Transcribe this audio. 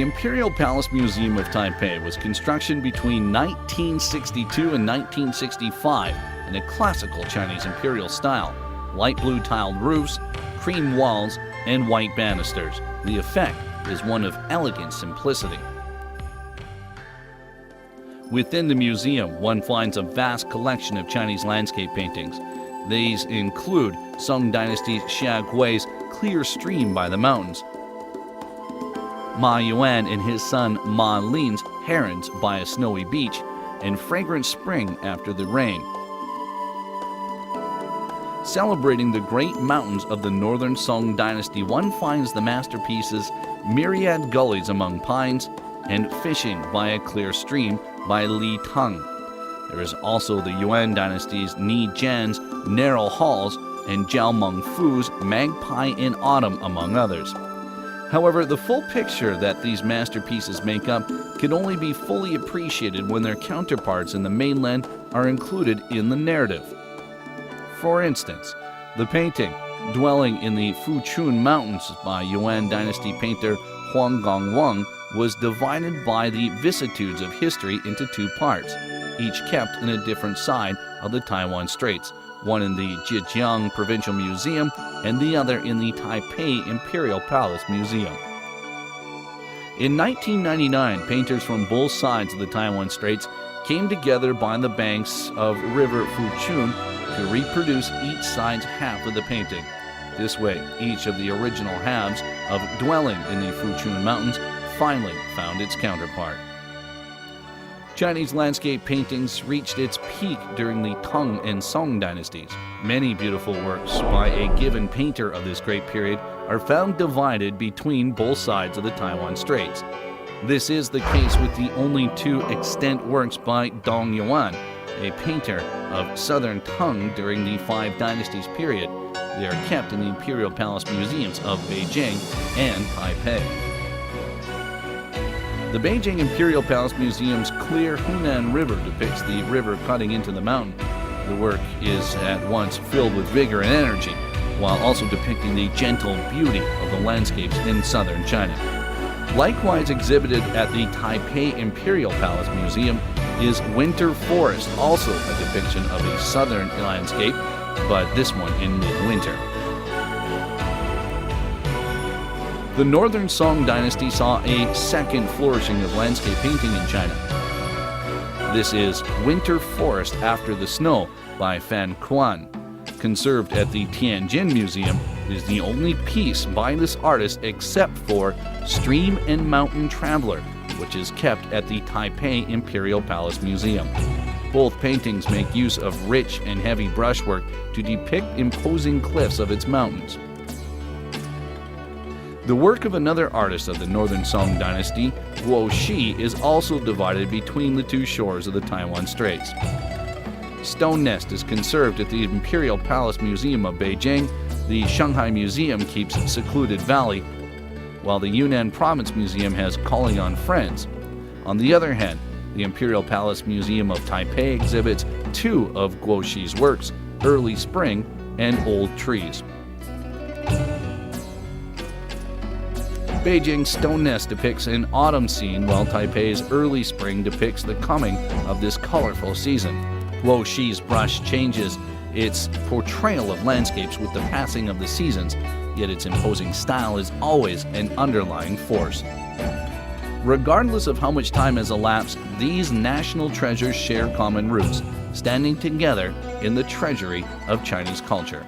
Imperial Palace Museum of Taipei was construction between 1962 and 1965 in a classical Chinese imperial style. Light blue tiled roofs, cream walls, and white banisters. The effect is one of elegant simplicity. Within the museum, one finds a vast collection of Chinese landscape paintings. These include Song Dynasty's Xia Gui's Clear Stream by the Mountains, Ma Yuan and his son Ma Lin's Herons by a Snowy Beach, and Fragrant Spring After the Rain. Celebrating the great mountains of the northern Song Dynasty, one finds the masterpieces Myriad Gullies Among Pines and Fishing by a Clear Stream by Li Teng. There is also the Yuan Dynasty's Ni Jian's Narrow Halls and Zhao Mengfu's Magpie in Autumn, among others. However, the full picture that these masterpieces make up can only be fully appreciated when their counterparts in the mainland are included in the narrative. For instance, the painting Dwelling in the Fuchun Mountains by Yuan Dynasty painter Huang Gongwang was divided by the vicissitudes of history into two parts, each kept in a different side of the Taiwan Straits, one in the Zhejiang Provincial Museum and the other in the Taipei Imperial Palace Museum. In 1999, painters from both sides of the Taiwan Straits came together by the banks of River Fuchun to reproduce each side's half of the painting. This way, each of the original halves of Dwelling in the Fuchun Mountains finally found its counterpart. Chinese landscape paintings reached its peak during the Tang and Song dynasties. Many beautiful works by a given painter of this great period are found divided between both sides of the Taiwan Straits. This is the case with the only two extant works by Dong Yuan, a painter of southern Tang during the Five Dynasties period. They are kept in the Imperial Palace Museums of Beijing and Taipei. The Beijing Imperial Palace Museum's clear Hunan River depicts the river cutting into the mountain. The work is at once filled with vigor and energy, while also depicting the gentle beauty of the landscapes in southern China. Likewise exhibited at the Taipei Imperial Palace Museum is Winter Forest, also a depiction of a southern landscape, but this one in midwinter. The Northern Song dynasty saw a second flourishing of landscape painting in China. This is Winter Forest After the Snow by Fan Quan. Conserved at the Tianjin Museum, it is the only piece by this artist except for Stream and Mountain Traveler, which is kept at the Taipei Imperial Palace Museum. Both paintings make use of rich and heavy brushwork to depict imposing cliffs of its mountains. The work of another artist of the Northern Song dynasty, Guo Shi, is also divided between the two shores of the Taiwan Straits. Stone Nest is conserved at the Imperial Palace Museum of Beijing. The Shanghai Museum keeps Secluded Valley, while the Yunnan Province Museum has Calling on Friends. On the other hand, the Imperial Palace Museum of Taipei exhibits two of Guo Shi's works, Early Spring and Old Trees. Beijing's Stone Nest depicts an autumn scene, while Taipei's Early Spring depicts the coming of this colorful season. Guo Shi's brush changes its portrayal of landscapes with the passing of the seasons, yet its imposing style is always an underlying force. Regardless of how much time has elapsed, these national treasures share common roots, standing together in the treasury of Chinese culture.